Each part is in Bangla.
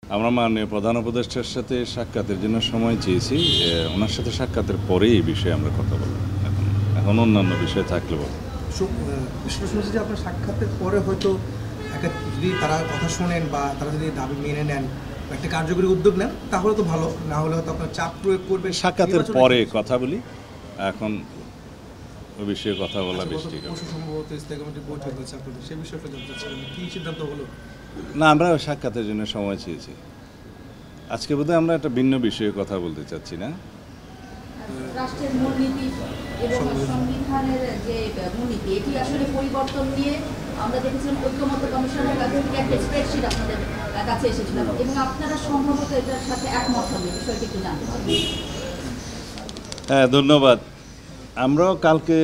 আমরা মাননীয় প্রধান উপদেষ্টার সাথে সাক্ষাতের জন্য সময় চেয়েছি। ওনার সাথে সাক্ষাতের পরেই এই বিষয়ে আমরা কথা বলব। এখন অন্যান্য বিষয় থাকলে বলব। বিষয়টা শুনেছি যে আপনার সাক্ষাতের পরে হয়তো একটা যদি তারা কথা শোনেন বা তারা যদি দাবি মেনে নেন বা একটা কার্যকরী উদ্যোগ নেন তাহলে তো ভালো, না হলে হয়তো আপনার চাপ প্রয়োগ করবেন। সাক্ষাতের পরে কথা বলি, এখন ওই বিষয়ে কথা বলা বেশি ঠিক হবে। সম্ভবত স্থায়ী কমিটির বৈঠক হয়েছে আপনাদের, সেই বিষয়টা জানতে চাচ্ছিলাম কী সিদ্ধান্ত হলো। না, আমরা সাক্ষাতের জন্য সময় চেয়েছি। আজকে বোধহয় আমরা একটা ভিন্ন বিষয়ে কথা বলতে চাচ্ছি না। রাষ্ট্রের মূলনীতি এবং সংবিধানের যে মূলনীতি এটি আসলে পরিবর্তন নিয়ে আমরা দেখেছিলাম ঐক্যমত্য কমিশনের কাছ থেকে একটা স্প্রেডশিট আপনাদের কাছে এসেছিল এবং আপনারা সম্ভবত এটার সাথে একমত হবেন, বিষয়টি একটু জানতে চাই। হ্যাঁ, ধন্যবাদ। আমরাও কালকে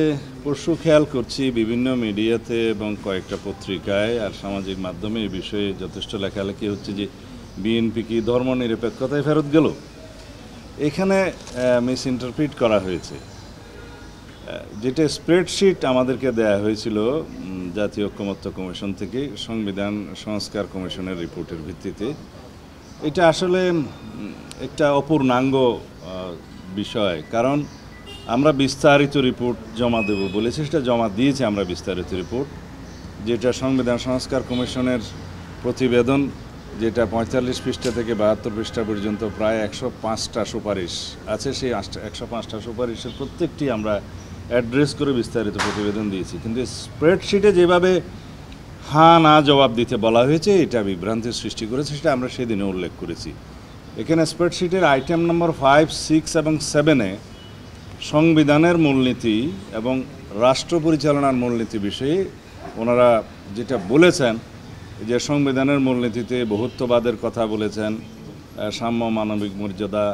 পরশু খেয়াল করছি বিভিন্ন মিডিয়াতে এবং কয়েকটা পত্রিকায় আর সামাজিক মাধ্যমে এই বিষয়ে যথেষ্ট লেখালেখি হচ্ছে যে বিএনপি কি ধর্মনিরপেক্ষতায় ফেরত গেল। এখানে মিস ইন্টারপ্রিট করা হয়েছে। যেটা স্প্রেডশিট আমাদেরকে দেয়া হয়েছিল জাতীয় ঐক্যমত্য কমিশন থেকে সংবিধান সংস্কার কমিশনের রিপোর্টের ভিত্তিতে, এটা আসলে একটা অপূর্ণাঙ্গ বিষয়। কারণ আমরা বিস্তারিত রিপোর্ট জমা দেব বলেছি, সেটা জমা দিয়েছি আমরা বিস্তারিত রিপোর্ট, যেটা সংবিধান সংস্কার কমিশনের প্রতিবেদন, যেটা 45 পৃষ্ঠা থেকে 72 পৃষ্ঠা পর্যন্ত প্রায় 105টা সুপারিশ আছে। সেই 105টা সুপারিশের প্রত্যেকটি আমরা অ্যাড্রেস করে বিস্তারিত প্রতিবেদন দিয়েছি। কিন্তু স্প্রেডশিটে যেভাবে হ্যাঁ না জবাব দিতে বলা হয়েছে, এটা বিভ্রান্তির সৃষ্টি করেছে, সেটা আমরা সেদিনে উল্লেখ করেছি। এখানে স্প্রেডশিটের আইটেম নম্বর 5, 6 এবং 7-এ সংবিধানের মূলনীতি এবং রাষ্ট্র পরিচালনার মূলনীতি বিষয়ে ওনারা যেটা বলেছেন, যে সংবিধানের মূলনীতিতে বহুত্ববাদের কথা বলেছেন, সাম্য মানবিক মর্যাদা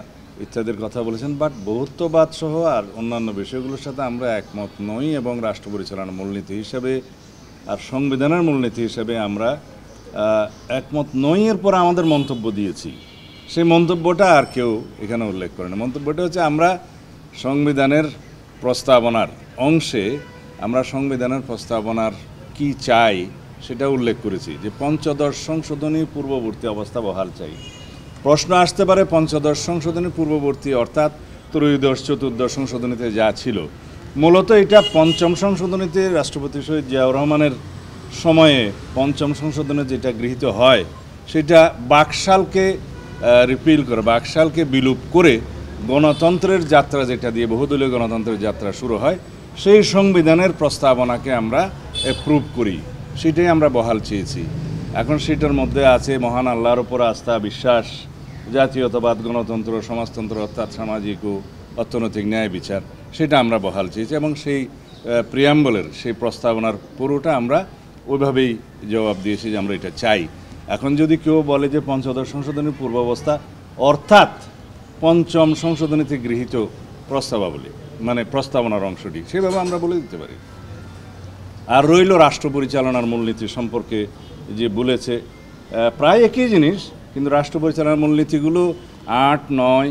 ইত্যাদির কথা বলেছেন, বাট বহুত্ববাদ সহ আর অন্যান্য বিষয়গুলোর সাথে আমরা একমত নই এবং রাষ্ট্র পরিচালনার মূলনীতি হিসেবে আর সংবিধানের মূলনীতি হিসেবে আমরা একমত নই। এরপর আমাদের মন্তব্য দিয়েছি, সেই মন্তব্যটা আর কেউ এখানে উল্লেখ করে না। মন্তব্যটা হচ্ছে আমরা সংবিধানের প্রস্তাবনার অংশে আমরা সংবিধানের প্রস্তাবনার কি চাই সেটা উল্লেখ করেছি, যে পঞ্চদশ সংশোধনী পূর্ববর্তী অবস্থা বহাল চাই। প্রশ্ন আসতে পারে পঞ্চদশ সংশোধনী পূর্ববর্তী অর্থাৎ ত্রয়োদশ চতুর্দশ সংশোধনীতে যা ছিল, মূলত এটা পঞ্চম সংশোধনীতে রাষ্ট্রপতি শহীদ জিয়াউর রহমানের সময়ে পঞ্চম সংশোধনে যেটা গৃহীত হয় সেটা বাকশালকে রিপিল করে, বাকশালকে বিলুপ করে গণতন্ত্রের যাত্রা, যেটা দিয়ে বহুদলীয় গণতন্ত্রের যাত্রা শুরু হয়, সেই সংবিধানের প্রস্তাবনাকে আমরা অ্যাপ্রুভ করি, সেটাই আমরা বহাল চেয়েছি। এখন সেটার মধ্যে আছে মহান আল্লাহর উপর আস্থা, বিশ্বাস, জাতীয়তাবাদ, গণতন্ত্র, সমাজতন্ত্র অর্থাৎ সামাজিক ও অর্থনৈতিক ন্যায় বিচার, সেটা আমরা বহাল চেয়েছি এবং সেই প্রিয়াম্বলের সেই প্রস্তাবনার পুরোটা আমরা ওইভাবেই জবাব দিয়েছি যে আমরা এটা চাই। এখন যদি কেউ বলে যে পঞ্চদশ সংশোধনীর পূর্বাবস্থা অর্থাৎ পঞ্চম সংশোধনীতে গৃহীত প্রস্তাবাবলী মানে প্রস্তাবনার অংশটি, সেভাবে আমরা বলে দিতে পারি। আর রইল রাষ্ট্র পরিচালনার মূলনীতি সম্পর্কে যে বলেছে, প্রায় একই জিনিস, কিন্তু রাষ্ট্র পরিচালনার মূলনীতিগুলো 8, 9,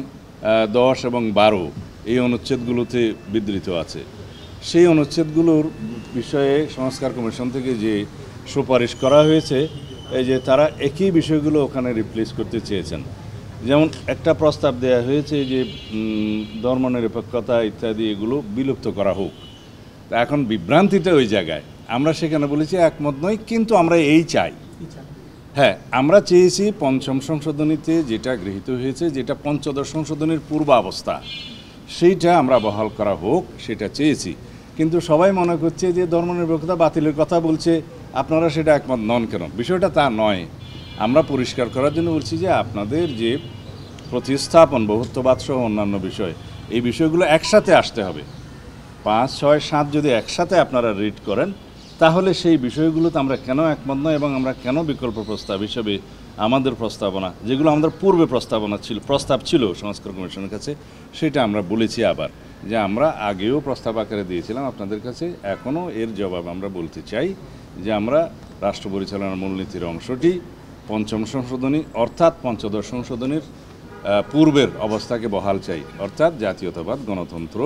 10 এবং 12 এই অনুচ্ছেদগুলোতে বিধৃত আছে। সেই অনুচ্ছেদগুলোর বিষয়ে সংস্কার কমিশন থেকে যে সুপারিশ করা হয়েছে, এই যে তারা একই বিষয়গুলো ওখানে রিপ্লেস করতে চেয়েছেন। যেমন একটা প্রস্তাব দেওয়া হয়েছে যে ধর্মনিরপেক্ষতা ইত্যাদি এগুলো বিলুপ্ত করা হোক। এখন বিভ্রান্তিটা ওই জায়গায়, আমরা সেখানে বলেছি একমত নই, কিন্তু আমরা এই চাই। হ্যাঁ, আমরা চেয়েছি পঞ্চম সংশোধনীতে যেটা গৃহীত হয়েছে, যেটা পঞ্চদশ সংশোধনীর পূর্বাবস্থা, সেইটা আমরা বহাল করা হোক, সেটা চেয়েছি। কিন্তু সবাই মনে করছে যে ধর্মনিরপেক্ষতা বাতিলের কথা বলছে, আপনারা সেটা একমত নন কেন? বিষয়টা তা নয়। আমরা পরিষ্কার করার জন্য বলছি যে আপনাদের যে প্রতিস্থাপন, বহুত্ববাদ সহ অন্যান্য বিষয়, এই বিষয়গুলো একসাথে আসতে হবে। 5, 6, 7 যদি একসাথে আপনারা রিড করেন, তাহলে সেই বিষয়গুলোতে আমরা কেন একমত নয় এবং আমরা কেন বিকল্প প্রস্তাব হিসেবে আমাদের প্রস্তাবনা, যেগুলো আমাদের পূর্বে প্রস্তাব ছিল সংস্কার কমিশনের কাছে, সেটা আমরা বলেছি আবার, যে আমরা আগেও প্রস্তাব আকারে দিয়েছিলাম আপনাদের কাছে। এখনও এর জবাব আমরা বলতে চাই যে আমরা রাষ্ট্র পরিচালনার মূলনীতির অংশটি পঞ্চম সংশোধনী অর্থাৎ পঞ্চদশ সংশোধনীর পূর্বের অবস্থাকে বহাল চাই, অর্থাৎ জাতীয়তাবাদ, গণতন্ত্র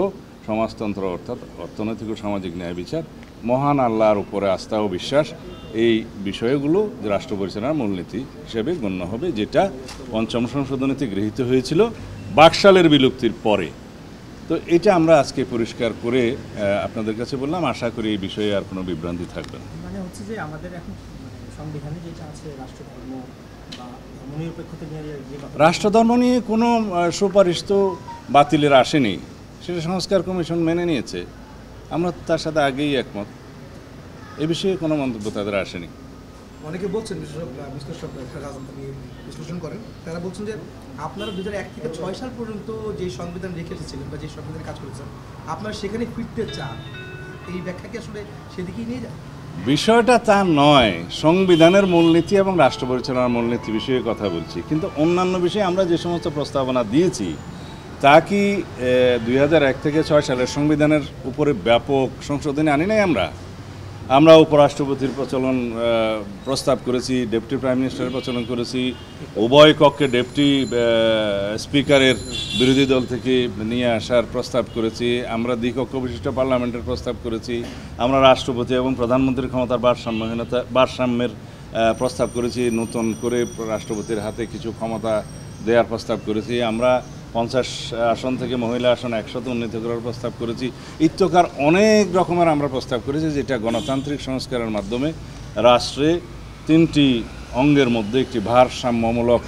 সমাজতন্ত্র অর্থাৎ অর্থনৈতিক ও সামাজিক ন্যায় বিচার, মহান আল্লাহর উপরে আস্থা ও বিশ্বাস, এই বিষয়গুলো রাষ্ট্র পরিচালনার মূলনীতি হিসেবে গণ্য হবে, যেটা পঞ্চম সংশোধনীতে গৃহীত হয়েছিল বাকশালের বিলুপ্তির পরে। তো এটা আমরা আজকে পরিষ্কার করে আপনাদের কাছে বললাম, আশা করি এই বিষয়ে আর কোনো বিভ্রান্তি থাকবে না। মানে হচ্ছে যে আমাদের এখন সংবিধানে যেটা আছে রাষ্ট্রধর্ম বা ধর্মনিরপেক্ষতা নিয়ে যে কথা, রাষ্ট্রধর্ম নিয়ে কোনো সুপারিশ তো বাতিলের আসেনি, সেটা সংস্কার কমিশন মেনে নিয়েছে, আমরা তার সাথে আগেই একমত, এ বিষয়ে কোনো মন্তব্য তাদের আসেনি। অনেকে বলছেন, বিশ্লেষক রাজনীতি নিয়ে বিশ্লেষণ করেন, তারা বলছেন যে আপনারা 2001 থেকে 6 সাল পর্যন্ত যে সংবিধান রেখে এসেছিলেন বা যে সংবিধানে কাজ করেছেন, আপনারা সেখানে ফিরতে চান, এই ব্যাখ্যা কি আসলে সেদিকেই নিয়ে যায়? বিষয়টা তা নয়, সংবিধানের মূলনীতি এবং রাষ্ট্র পরিচালনার মূলনীতি বিষয়ে কথা বলছি, কিন্তু অন্যান্য বিষয়ে আমরা যে সমস্ত প্রস্তাবনা দিয়েছি তা কি 2001 থেকে 6 সালের সংবিধানের উপরে ব্যাপক সংশোধনী আনি নাই? আমরা উপরাষ্ট্রপতির প্রচলন প্রস্তাব করেছি, ডেপুটি প্রাইম মিনিস্টারের প্রচলন করেছি, উভয় কক্ষে ডেপুটি স্পিকারের বিরোধী দল থেকে নিয়ে আসার প্রস্তাব করেছি, আমরা দ্বিকক্ষ বিশিষ্ট পার্লামেন্টের প্রস্তাব করেছি, আমরা রাষ্ট্রপতি এবং প্রধানমন্ত্রীর ক্ষমতার ভারসাম্যের প্রস্তাব করেছি, নতুন করে রাষ্ট্রপতির হাতে কিছু ক্ষমতা দেওয়ার প্রস্তাব করেছি, আমরা 50 আসন থেকে মহিলা আসন 100 উন্নীত করার প্রস্তাব করেছি, ইত্যকার অনেক রকমের আমরা প্রস্তাব করেছি, যেটা গণতান্ত্রিক সংস্কারের মাধ্যমে রাষ্ট্রে 3টি অঙ্গের মধ্যে একটি ভারসাম্যমূলক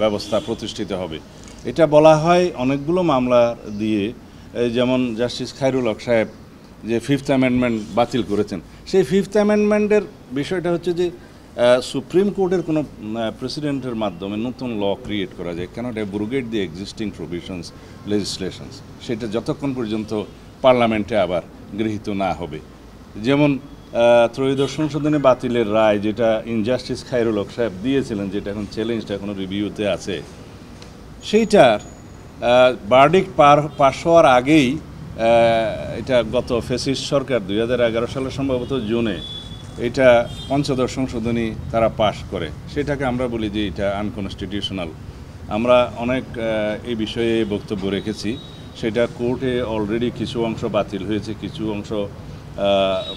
ব্যবস্থা প্রতিষ্ঠিত হবে। এটা বলা হয় অনেকগুলো মামলা দিয়ে, যেমন জাস্টিস খায়রুল হক সাহেব যে 5th অ্যামেন্ডমেন্ট বাতিল করেছেন, সেই 5th অ্যামেন্ডমেন্টের বিষয়টা হচ্ছে যে সুপ্রিম কোর্টের কোনো প্রেসিডেন্টের মাধ্যমে নতুন ল ক্রিয়েট করা যায়, cannot abrogate the existing provisions লেজিসলেশনস, সেটা যতক্ষণ পর্যন্ত পার্লামেন্টে আবার গৃহীত না হবে। যেমন ত্রয়োদশ সংশোধনী বাতিলের রায়, যেটা ইনজাস্টিস খায়রুল হক সাহেব দিয়েছিলেন, যেটা এখন চ্যালেঞ্জটা এখনও রিভিউতে আছে, সেইটার ভার্ডিক্ট পাশ হওয়ার আগেই এটা গত ফ্যাসিস্ট সরকার 2011 সালের সম্ভবত জুনে এটা পঞ্চদশ সংশোধনী তারা পাশ করে, সেটাকে আমরা বলি যে এটা আনকনস্টিটিউশনাল। আমরা অনেক এই বিষয়ে বক্তব্য রেখেছি, সেটা কোর্টে অলরেডি কিছু অংশ বাতিল হয়েছে, কিছু অংশ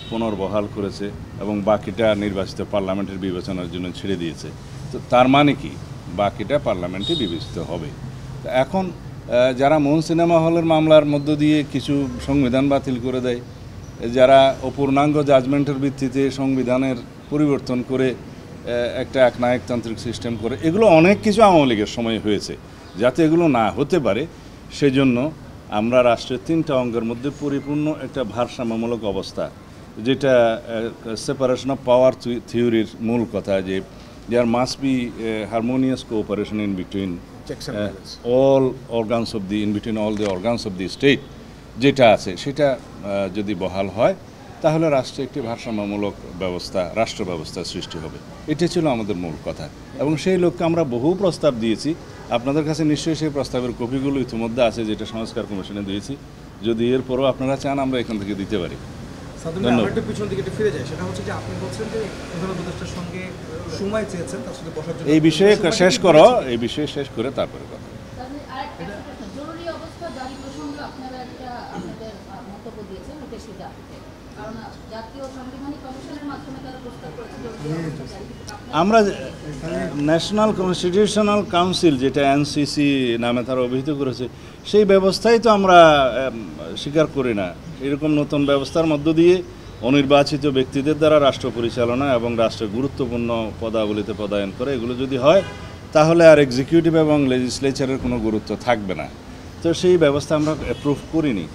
পুনর্বহাল করেছে এবং বাকিটা নির্বাচিত পার্লামেন্টের বিবেচনার জন্য ছেড়ে দিয়েছে। তো তার মানে কি, বাকিটা পার্লামেন্টে বিবেচিত হবে। তো এখন যারা মন সিনেমা হলের মামলার মধ্য দিয়ে কিছু সংবিধান বাতিল করে দেয়, যারা অপূর্ণাঙ্গ জাজমেন্টের ভিত্তিতে সংবিধানের পরিবর্তন করে একটা একনায়কতান্ত্রিক সিস্টেম করে, এগুলো অনেক কিছু আওয়ামী লীগের সময় হয়েছে। যাতে এগুলো না হতে পারে সেজন্য আমরা রাষ্ট্রের 3টা অঙ্গের মধ্যে পরিপূর্ণ একটা ভারসাম্যমূলক অবস্থা, যেটা সেপারেশন অফ পাওয়ার থিওরির মূল কথা, যে there must be harmonious cooperation in between all organs of the organs of the state, যেটা আছে সেটা যদি বহাল হয় তাহলে রাষ্ট্রে একটি ভারসাম্যমূলক ব্যবস্থা, রাষ্ট্র ব্যবস্থা সৃষ্টি হবে। এটা ছিল আমাদের মূল কথা এবং সেই লক্ষ্যে আমরা বহু প্রস্তাব দিয়েছি। আপনাদের কাছে নিশ্চয়ই সেই প্রস্তাবের কপিগুলো ইতিমধ্যে আছে, যেটা সংস্কার কমিশনে দিয়েছি। যদি এরপরও আপনারা চান আমরা এখান থেকে দিতে পারি। পিছন দিকে ফিরে যায়, সেটা হচ্ছে যে আপনি বলছেন যে প্রধান উপদেষ্টার সঙ্গে সময় চেয়েছেন তার সাথে বসার জন্য, এই বিষয়ে শেষ করো, এই বিষয়ে শেষ করে তারপরে কথা। জরুরি অবস্থা জারি প্রসঙ্গে আপনারা আপনাদের মন্তব্য দিয়েছেন কারণ জাতীয় সাংবিধানিক কমিশনের মাধ্যমে তারা প্রস্তাব করেছে জরুরি অবস্থা জারি। আমরা ন্যাশনাল কনস্টিটিউশনাল কাউন্সিল, যেটা এনসিসি নামে তারা অভিহিত করেছে, সেই ব্যবস্থাই তো আমরা স্বীকার করি না। এরকম নতুন ব্যবস্থার মধ্য দিয়ে অনির্বাচিত ব্যক্তিদের দ্বারা রাষ্ট্র পরিচালনা এবং রাষ্ট্রের গুরুত্বপূর্ণ পদাবলিতে পদায়ন করে, এগুলো যদি হয় তাহলে আর এক্সিকিউটিভ এবং লেজিসলেচারের কোনো গুরুত্ব থাকবে না। তো সেই ব্যবস্থা আমরা অ্যাপ্রুভ করিনি।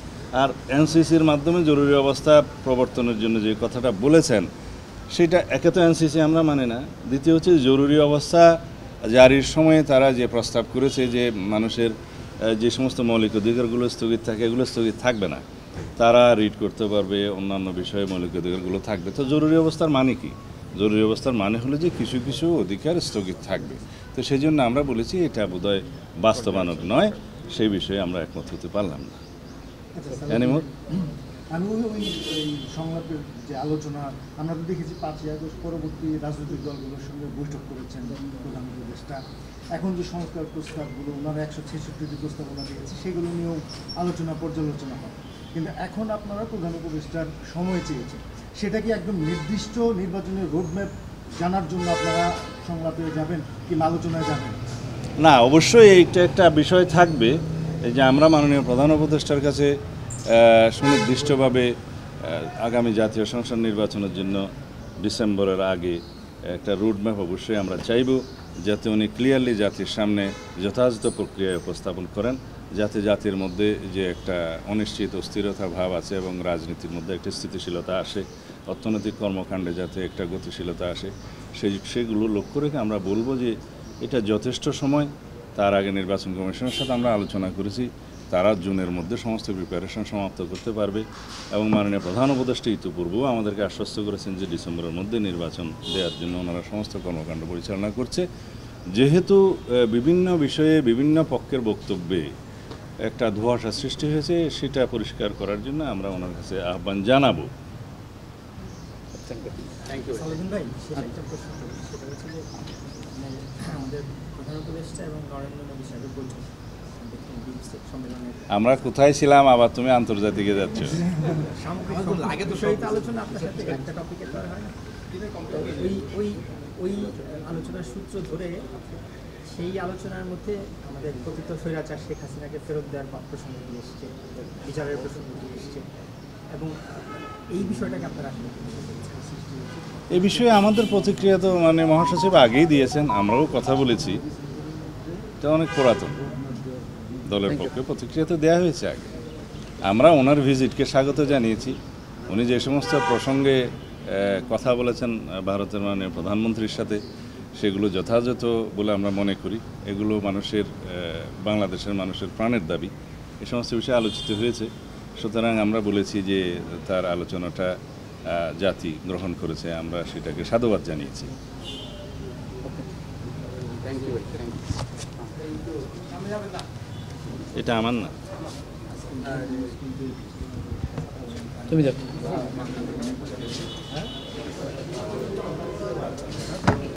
আর এনসিসির মাধ্যমে জরুরি অবস্থা প্রবর্তনের জন্য যে কথাটা বলেছেন, সেটা একে তো এনসিসি আমরা মানি না, দ্বিতীয় হচ্ছে জরুরি অবস্থা জারির সময়ে তারা যে প্রস্তাব করেছে যে মানুষের যে সমস্ত মৌলিক অধিকারগুলো স্থগিত থাকে, এগুলো স্থগিত থাকবে না, তারা রিড করতে পারবে, অন্যান্য বিষয়ে মৌলিক অধিকারগুলো থাকবে। তো জরুরি অবস্থার মানে কি? জরুরি অবস্থার মানে হলো যে কিছু কিছু অধিকার স্থগিত থাকবে। তো সেই জন্য আমরা বলেছি এটা বোধহয় বাস্তবায়ন নয়, সেই বিষয়ে আমরা একমত হতে পারলাম না। আমি ওই সংলাপের যে আলোচনা আমরা তো দেখেছি 5ই আগস্ট পরবর্তী রাজনৈতিক দলগুলোর সঙ্গে বৈঠক করেছেন প্রধান উপদেষ্টা। এখন যে সংস্কার প্রস্তাবগুলো ওনারা 166টি প্রস্তাবনা দিয়েছে, সেগুলো নিয়েও আলোচনা পর্যালোচনা হয়। কিন্তু এখন আপনারা প্রধান উপদেষ্টার সময় চেয়েছেন, সেটা কি একদম নির্দিষ্ট নির্বাচনের রোডম্যাপ জানার জন্য আপনারা সংলাপে যাবেন কি আলোচনায় যাবেন? না, অবশ্যই এইটা একটা বিষয় থাকবে, এই যে আমরা মাননীয় প্রধান উপদেষ্টার কাছে সুনির্দিষ্টভাবে আগামী জাতীয় সংসদ নির্বাচনের জন্য ডিসেম্বরের আগে একটা রুটম্যাপ অবশ্যই আমরা চাইব, যাতে উনি ক্লিয়ারলি জাতির সামনে যথাযথ প্রক্রিয়ায় উপস্থাপন করেন, যাতে জাতির মধ্যে যে একটা অনিশ্চিত অস্থিরতা ভাব আছে এবং রাজনীতির মধ্যে একটা স্থিতিশীলতা আসে, অর্থনৈতিক কর্মকাণ্ডে যাতে একটা গতিশীলতা আসে, সেগুলো লক্ষ্য রেখে আমরা বলবো যে এটা যথেষ্ট সময়। তার আগে নির্বাচন কমিশনের সাথে আমরা আলোচনা করেছি, তারা জুনের মধ্যে সমস্ত প্রিপারেশন সমাপ্ত করতে পারবে এবং মাননীয় প্রধান উপদেষ্টা ইতিপূর্বেও আমাদেরকে আশ্বস্ত করেছেন যে ডিসেম্বরের মধ্যে নির্বাচন দেওয়ার জন্য ওনারা সমস্ত কর্মকাণ্ড পরিচালনা করছে। যেহেতু বিভিন্ন বিষয়ে বিভিন্ন পক্ষের বক্তব্যে একটা ধোঁয়াশা সৃষ্টি হয়েছে, সেটা পরিষ্কার করার জন্য আমরা ওনার কাছে আহ্বান জানাবো। সালাউদ্দিন ভাই, সেটা একটা প্রশ্ন করি। সেটা হচ্ছে যে আমাদের প্রধান উপদেষ্টা এবং নরেন্দ্র মোদী সাহেবের বৈঠক সম্মেলনের আমরা কোথায় ছিলাম, আবার তুমি আন্তর্জাতিকে যাচ্ছ? সামগ্রিক বিষয়টা আলোচনা আপনার সাথে একটা টপিকে তো আর হয় না। ওই আলোচনার সূত্র ধরে সেই আলোচনার মধ্যে আমাদের কথিত স্বৈরাচার শেখ হাসিনাকে ফেরত দেওয়ার প্রসঙ্গটি এসছে, বিচারের প্রসঙ্গটি এসছে, এবং এই বিষয়টাকে আপনারা আসলে এই বিষয়ে আমাদের প্রতিক্রিয়া তো মানে মহাসচিব আগেই দিয়েছেন, আমরাও কথা বলেছি, এটা অনেক পুরাতন। দলের পক্ষে প্রতিক্রিয়া তো দেওয়া হয়েছে আগে। আমরা ওনার ভিজিটকে স্বাগত জানিয়েছি। উনি যে সমস্ত প্রসঙ্গে কথা বলেছেন ভারতের মাননীয় প্রধানমন্ত্রীর সাথে, সেগুলো যথাযথ বলে আমরা মনে করি। এগুলো বাংলাদেশের মানুষের প্রাণের দাবি, এ সমস্ত বিষয়ে আলোচিত হয়েছে। সুতরাং আমরা বলেছি যে তার আলোচনাটা জাতি গ্রহণ করেছে, আমরা সেটাকে সাধুবাদ জানিয়েছি। এটা আমার না, তুমি দেখো।